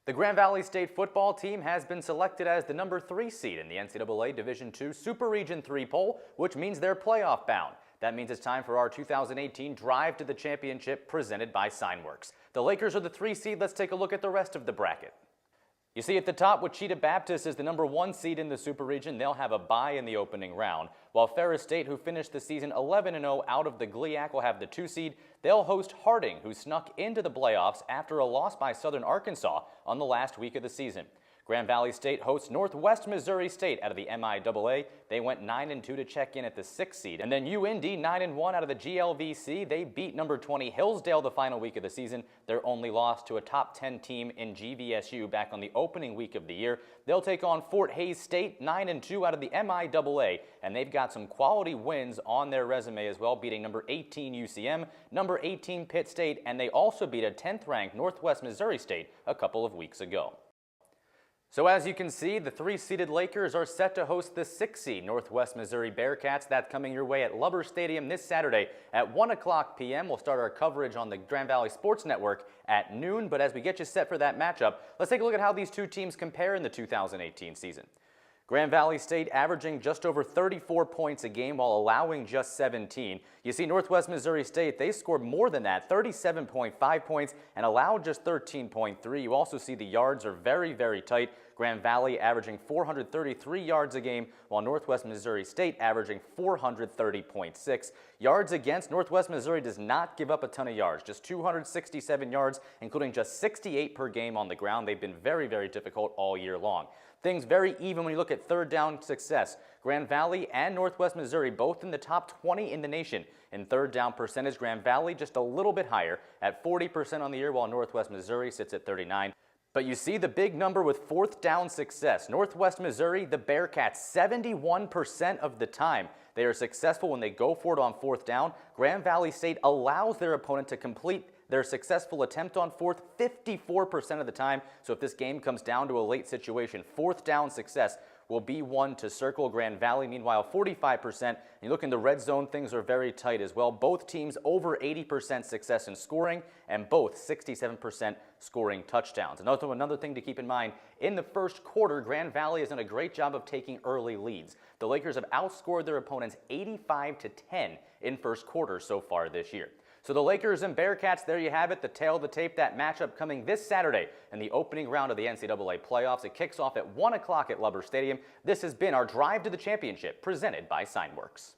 The Grand Valley State football team has been selected as the number 3 seed in the NCAA Division II Super Region 3 poll, which means they're playoff bound. That means it's time for our 2018 Drive to the Championship presented by Signworks. The Lakers are the 3 seed. Let's take a look at the rest of the bracket. You see at the top, Wichita Baptist is the number 1 seed in the Super Region. They'll have a bye in the opening round, while Ferris State, who finished the season 11-0 out of the GLIAC, will have the 2 seed. They'll host Harding, who snuck into the playoffs after a loss by Southern Arkansas on the last week of the season. Grand Valley State hosts Northwest Missouri State out of the MIAA. They went 9-2 to check in at the 6th seed. And then UND 9-1 out of the GLVC. They beat number 20 Hillsdale the final week of the season. Their only loss to a top 10 team in GVSU back on the opening week of the year. They'll take on Fort Hays State 9-2 out of the MIAA. And they've got some quality wins on their resume as well, beating number 18 UCM, number 18 Pitt State, and they also beat a 10th ranked Northwest Missouri State a couple of weeks ago. So as you can see, the 3-seeded Lakers are set to host the 6-seed Northwest Missouri Bearcats. That's coming your way at Lubber Stadium this Saturday at 1 o'clock p.m. We'll start our coverage on the Grand Valley Sports Network at noon. But as we get you set for that matchup, let's take a look at how these two teams compare in the 2018 season. Grand Valley State averaging just over 34 points a game while allowing just 17. You see Northwest Missouri State, they scored more than that, 37.5 points, and allowed just 13.3. You also see the yards are very, very tight. Grand Valley averaging 433 yards a game, while Northwest Missouri State averaging 430.6. Yards against, Northwest Missouri does not give up a ton of yards, just 267 yards, including just 68 per game on the ground. They've been very, very difficult all year long. Things very even when you look at third down success. Grand Valley and Northwest Missouri both in the top 20 in the nation in third down percentage. Grand Valley just a little bit higher at 40% on the year, while Northwest Missouri sits at 39%. But you see the big number with fourth down success. Northwest Missouri, the Bearcats, 71% of the time they are successful when they go for it on fourth down. Grand Valley State allows their opponent to complete their successful attempt on fourth 54% of the time. So if this game comes down to a late situation, fourth down success will be one to circle Grand Valley. Meanwhile, 45%. And you look in the red zone, things are very tight as well. Both teams over 80% success in scoring, and both 67% scoring touchdowns. Another thing to keep in mind, in the first quarter, Grand Valley has done a great job of taking early leads. The Lakers have outscored their opponents 85-10 in first quarter so far this year. So the Lakers and Bearcats, there you have it, the tail of the tape, that matchup coming this Saturday in the opening round of the NCAA playoffs. It kicks off at 1 o'clock at Lubber Stadium. This has been our Drive to the Championship presented by Signworks.